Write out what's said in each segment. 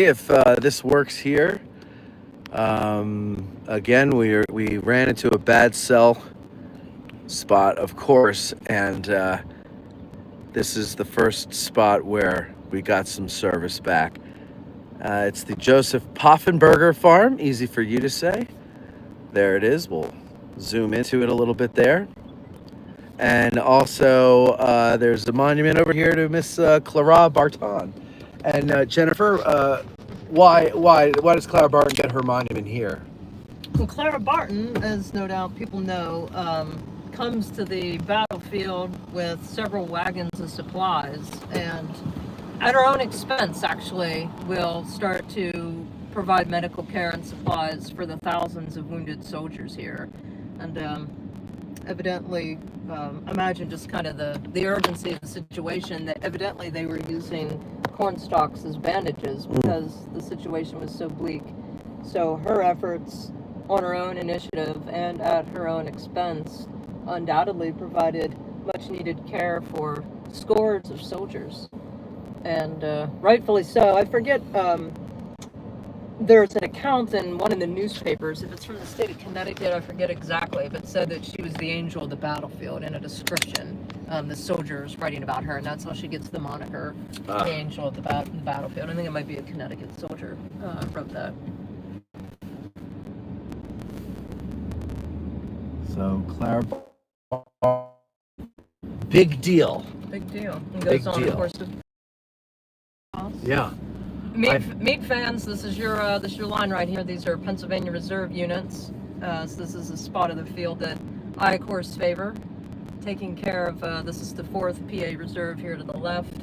if this works here. Again, we ran into a bad cell spot, of course, and this is the first spot where we got some service back. It's the Joseph Poffenberger Farm, easy for you to say. There it is. We'll zoom into it a little bit there. And also, there's a monument over here to Miss Clara Barton. And Jennifer, why does Clara Barton get her monument here? Well, Clara Barton, as no doubt people know, comes to the battlefield with several wagons of supplies, and at her own expense, actually, will start to provide medical care and supplies for the thousands of wounded soldiers here. And evidently, imagine just kind of the urgency of the situation, that evidently they were using corn stalks as bandages because the situation was so bleak. So her efforts on her own initiative and at her own expense undoubtedly provided much needed care for scores of soldiers. And rightfully so. I forget, there's an account in one of the newspapers, if it's from the state of Connecticut, I forget exactly, but said that she was the angel of the battlefield in a description. The soldiers writing about her, and that's how she gets the moniker, the angel of the battlefield. I think it might be a Connecticut soldier wrote that. So, Clara, big deal. Big deal. And goes on, of course, to yeah. Meat fans, this is your line right here. These are Pennsylvania Reserve units. So this is a spot of the field that I, of course, favor. Taking care of, this is the 4th PA Reserve here to the left.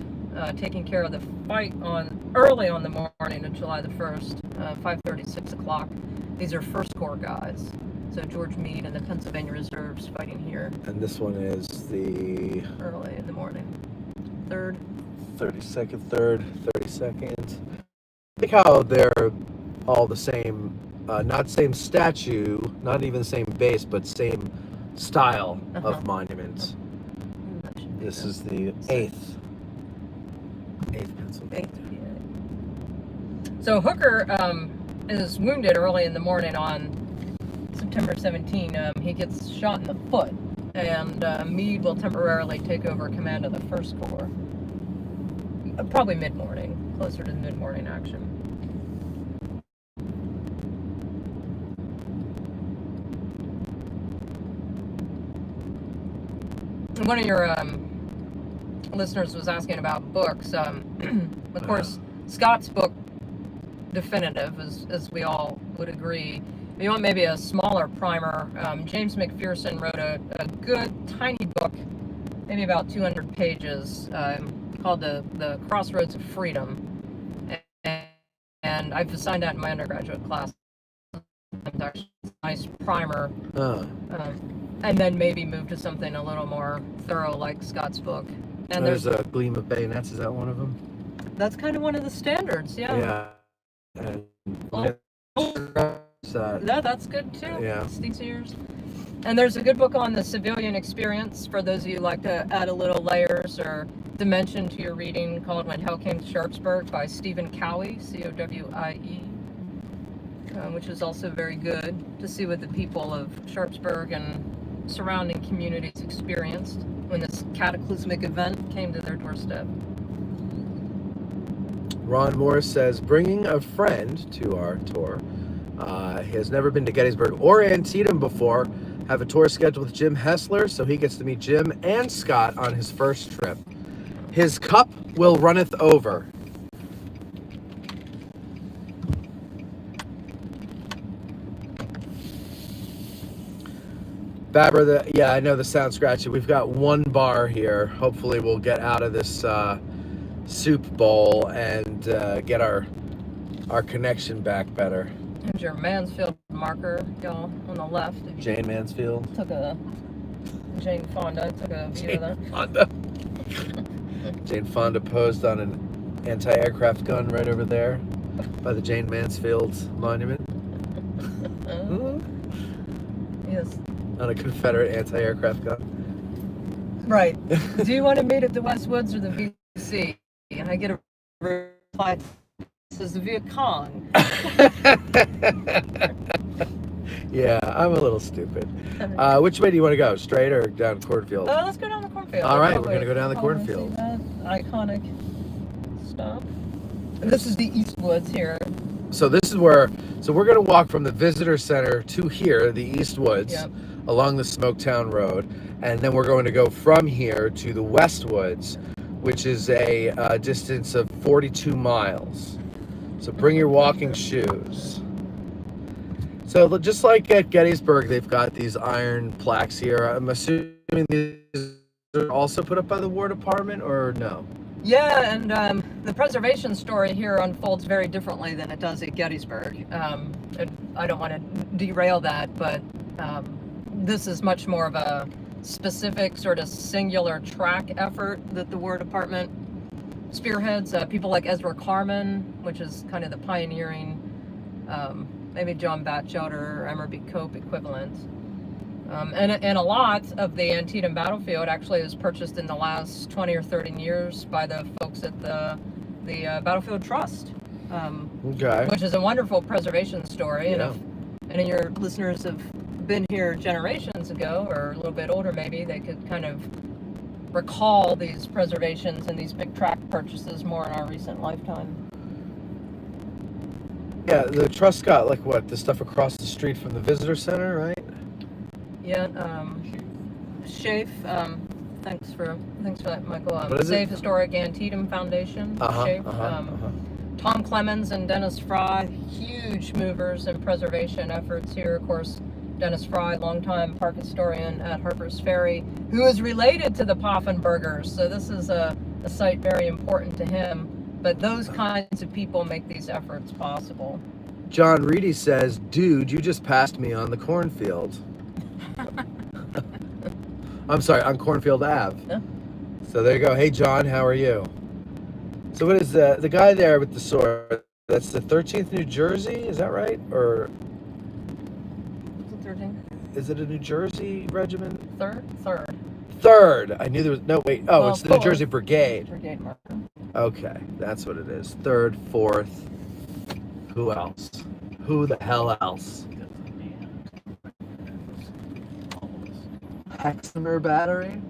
Taking care of the fight early on the morning of July the 1st, 5:30, 6 o'clock. These are First Corps guys. So George Meade and the Pennsylvania Reserves fighting here. And this one is the... early in the morning. 3rd. 32nd. I like how they're all the same, not same statue, not even same base, but same style of monuments. This is the 8th Pennsylvania. So Hooker is wounded early in the morning on September 17. He gets shot in the foot, and Meade will temporarily take over command of the First Corps. Probably mid-morning, closer to the mid-morning action. One of your listeners was asking about books. Of course, Scott's book, Definitive, as we all would agree. If you want maybe a smaller primer, James McPherson wrote a good, tiny book, maybe about 200 pages, called the Crossroads of Freedom, and I've assigned that in my undergraduate class. It's actually a nice primer, and then maybe move to something a little more thorough like Scott's book. And there's a Gleam of Bayonets. Is that one of them? That's kind of one of the standards, yeah. Yeah. That's good too. Yeah. Steve's ears. And there's a good book on the civilian experience for those of you who like to add a little layers or dimension to your reading, called When Hell Came to Sharpsburg by Stephen Cowie, Cowie, which is also very good to see what the people of Sharpsburg and surrounding communities experienced when this cataclysmic event came to their doorstep. Ron Morris says, bringing a friend to our tour. He has never been to Gettysburg or Antietam before. Have a tour scheduled with Jim Hessler, so he gets to meet Jim and Scott on his first trip. His cup will runneth over. Babber, yeah, I know this sounds scratchy. We've got one bar here. Hopefully we'll get out of this soup bowl and get our connection back better. Here's your Mansfield marker, y'all, on the left. Jane Mansfield. Jane Fonda took a view of that. Fonda. Jane Fonda posed on an anti-aircraft gun right over there by the Jane Mansfield monument. Yes. On a Confederate anti-aircraft gun. Right. Do you want to meet at the West Woods or the VC? And I get a reply is the Viet Cong. Yeah, I'm a little stupid. Which way do you want to go? Straight or down cornfield? Let's go down the cornfield. All right, we're going to go down the Probably cornfield. see that iconic stop. And this is the East Woods here. So this is where, so we're going to walk from the visitor center to here, the East Woods, Yep. along the Smoketown Road, and then we're going to go from here to the West Woods, which is a distance of 42 miles. So bring your walking shoes. So just like at Gettysburg, they've got these iron plaques here. I'm assuming these are also put up by the War Department, or no? Yeah, and the preservation story here unfolds very differently than it does at Gettysburg. I don't want to derail that, but this is much more of a specific sort of singular track effort that the War Department spearheads. People like Ezra Carman, which is kind of the pioneering, maybe John Batchelder or Emerby Cope equivalent. And a lot of the Antietam battlefield actually was purchased in the last 20 or 30 years by the folks at the Battlefield Trust, Okay. which is a wonderful preservation story. Yeah. And if any of your listeners have been here generations ago, or a little bit older maybe, they could kind of recall these preservations and these big tract purchases more in our recent lifetime. Yeah, the trust got like what, the stuff across the street from the visitor center, right? Yeah, Shafe, thanks for that, Michael. What is it? Safe Historic Antietam Foundation, Shafe. Tom Clemens and Dennis Fry, huge movers in preservation efforts here. Of course, Dennis Fry, longtime park historian at Harper's Ferry, who is related to the Poffenbergers. So this is a site very important to him. But those kinds of people make these efforts possible. John Reedy says, dude, you just passed me on the cornfield. I'm sorry, on Cornfield Ave. Yeah. So there you go. Hey, John, how are you? So what is the guy there with the sword? That's the 13th New Jersey, is that right? Or What's the 13th? is it a New Jersey regiment? Third. Third. I knew there was, no, wait. Oh, Well, it's the New fourth. Jersey Brigade. Brigade Marker. Okay, that's what it is. Third, fourth. Who else? Who the hell else? Hexamer Battery.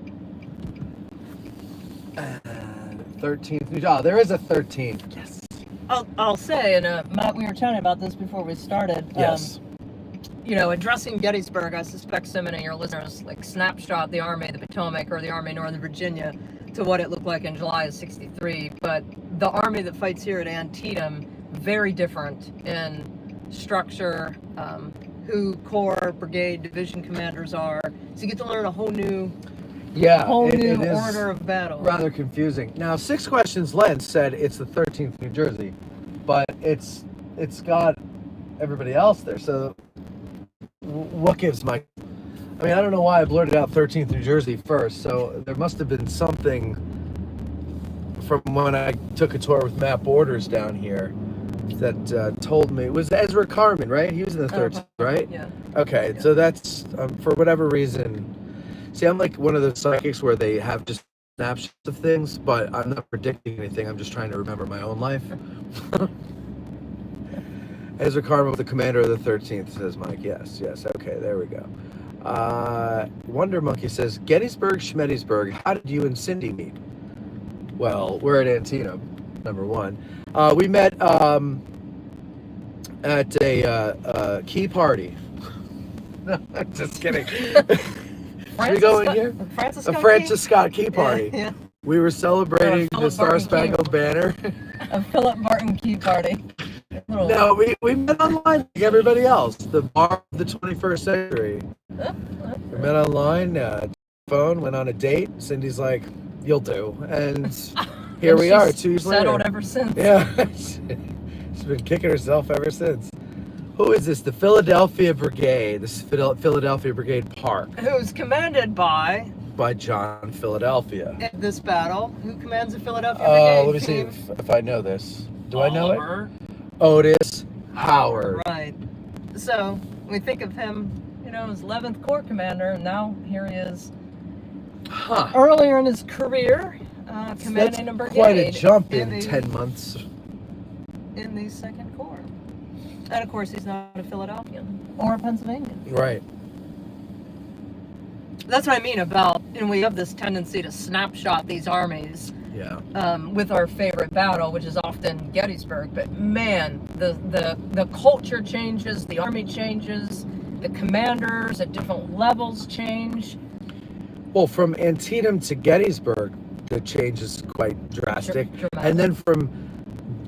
13th. Oh, there is a 13th. Yes. I'll say, and Matt, we were chatting about this before we started. Yes. You know, addressing Gettysburg, I suspect so many of your listeners like snapshot the Army of the Potomac or the Army of Northern Virginia to what it looked like in July of '63. But the Army that fights here at Antietam, very different in structure, who corps, brigade, division commanders are. So you get to learn a whole new it is order of battle. rather confusing. Now, 6 Questions Lens said it's the 13th New Jersey, but it's got everybody else there. So what gives my... I mean, I don't know why I blurted out 13th New Jersey first, so there must have been something from when I took a tour with Matt Borders down here that told me. It was Ezra Carman, right? He was in the 13th, right? Yeah. Okay, Yeah. so that's, for whatever reason... See, I'm like one of those psychics where they have just snapshots of things, but I'm not predicting anything. I'm just trying to remember my own life. Ezra Carman was the commander of the 13th, says Mike. Yes. Okay, there we go. Wonder Monkey says, Gettysburg, Schmettysburg, how did you and Cindy meet? Well, we're at Antietam, number one. We met at a key party. No, I'm just kidding. Should we go in here? A Francis Scott Key Party. Yeah. We were celebrating Philip the Star Barton Spangled Banner. A Philip Barton Key Party. No, we met online like everybody else. The bar of the 21st century. We met online, phone, went on a date. Cindy's like, you'll do. And here we are 2 years later. Settled ever since. Yeah. She's been kicking herself ever since. Who is this? The Philadelphia Brigade. This is Philadelphia Brigade Park. Who's commanded by John Philadelphia. at this battle? Who commands the Philadelphia Brigade? Let me see if I know this. Do I know it? Oliver Otis Howard. Right. So we think of him, you know, as 11th Corps commander, and now here he is. Huh. Earlier in his career, commanding a That's brigade. quite a jump in the- 10 months. in the Second Corps. And of course, he's not a Philadelphian or a Pennsylvanian. Right. That's what I mean about, we have this tendency to snapshot these armies. Yeah. With our favorite battle, which is often Gettysburg. But man, the culture changes, the army changes, the commanders at different levels change. Well, from Antietam to Gettysburg, the change is quite drastic. Dramatic. And then from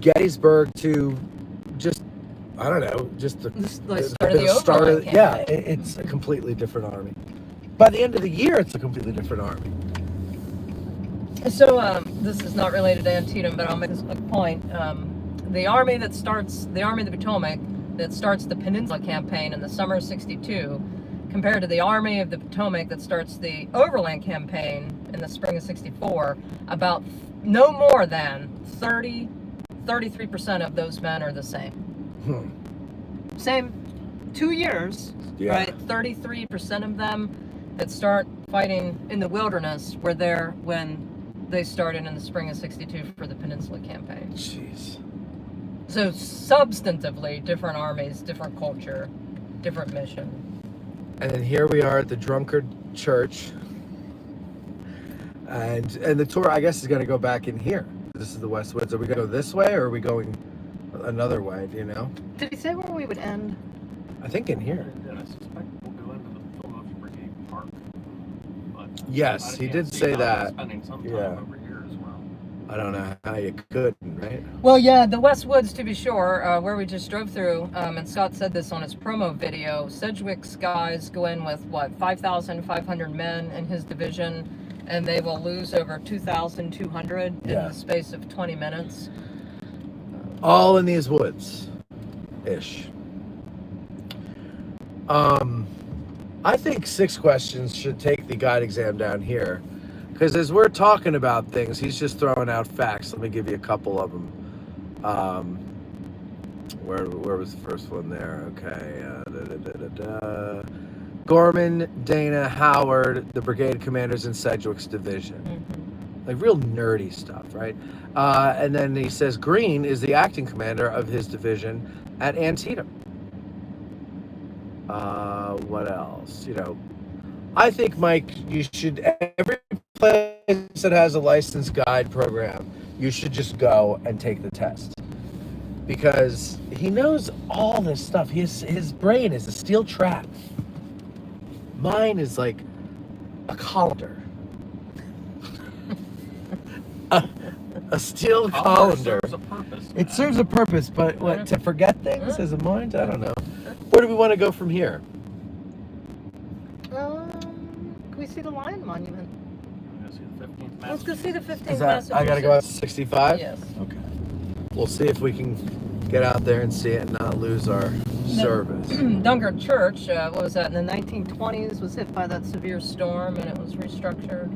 Gettysburg to just, I don't know, just the start of the overland campaign. Yeah, it's a completely different army. By the end of the year, it's a completely different army. So this is not related to Antietam, but I'll make this quick point. The Army of the Potomac that starts the Peninsula Campaign in the summer of '62, compared to the Army of the Potomac that starts the Overland Campaign in the spring of '64, about no more than 33% of those men are the same. Same 2 years, Yeah. right? 33% of them that start fighting in the wilderness were there when they started in the spring of '62 for the Peninsula Campaign. Jeez. So substantively, different armies, different culture, different mission. And then here we are at the Drunkard Church. And the tour, I guess, is going to go back in here. This is the West Woods. Are we going to go this way, or are we going another way, do you know? Did he say where we would end? I think in here. And I suspect we'll go into the Philadelphia Brigade Park. But Yes, he did say that. Spending some time Yeah. over here as well. I don't know how you could, right? Well, yeah, the West Woods, to be sure, where we just drove through, and Scott said this on his promo video, Sedgwick's guys go in with, 5,500 men in his division, and they will lose over 2,200 in Yeah. the space of 20 minutes. All in these woods-ish. I think 6 questions should take the guide exam down here. Because as we're talking about things, he's just throwing out facts. Let me give you a couple of them. Where was the first one there? Okay. Gorman, Dana, Howard, the brigade commanders in Sedgwick's division. Mm-hmm. Like real nerdy stuff, right? And then he says Greene is the acting commander of his division at Antietam. What else? I think, Mike, you should, every place that has a licensed guide program, you should just go and take the test. Because he knows all this stuff. His brain is a steel trap. Mine is like a colander. a steel colander. Serves a purpose. It serves a purpose, but what, to forget things as a mind? I don't know. Where do we want to go from here? Can we see the Lion Monument? I'm gonna see the 15th Let's go see the 15th Is that, I gotta go out to 65? Yes. Okay. We'll see if we can get out there and see it and not lose our service. Dunkard Church, what was that, in the 1920s, was hit by that severe storm and it was restructured.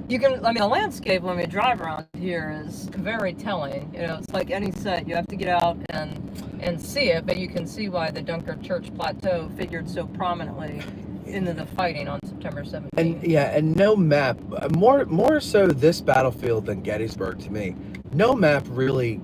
You can, the landscape when we drive around here is very telling. It's like any set, you have to get out and see it, but you can see why the Dunkard Church Plateau figured so prominently into the fighting on September 17th. And no map, more so this battlefield than Gettysburg to me. No map really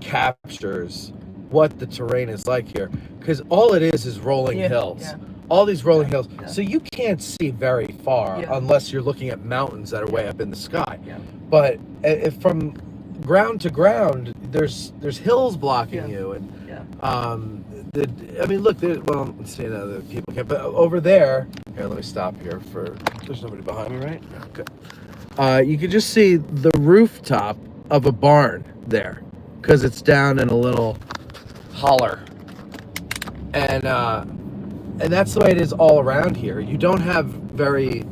captures what the terrain is like here, because all it is rolling hills. Yeah. All these rolling hills. Yeah. So you can't see very far unless you're looking at mountains that are way up in the sky. Yeah. But if from ground to ground, there's hills blocking you, and look, let's see, the people can't. But over there, here, let me stop here there's nobody behind me, right? Okay. You can just see the rooftop of a barn there, because it's down in a little holler, and that's the way it is all around here. You don't have very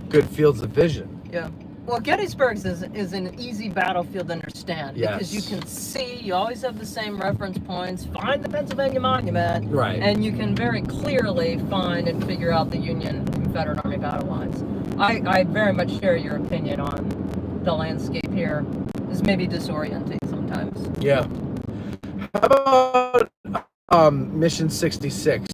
good fields of vision. Yeah. Well, Gettysburg is an easy battlefield to understand because you can see, you always have the same reference points, find the Pennsylvania Monument, right? And you can very clearly find and figure out the Union Confederate Army battle lines. I very much share your opinion on the landscape here. It's maybe disorienting sometimes. Yeah. How about Mission 66?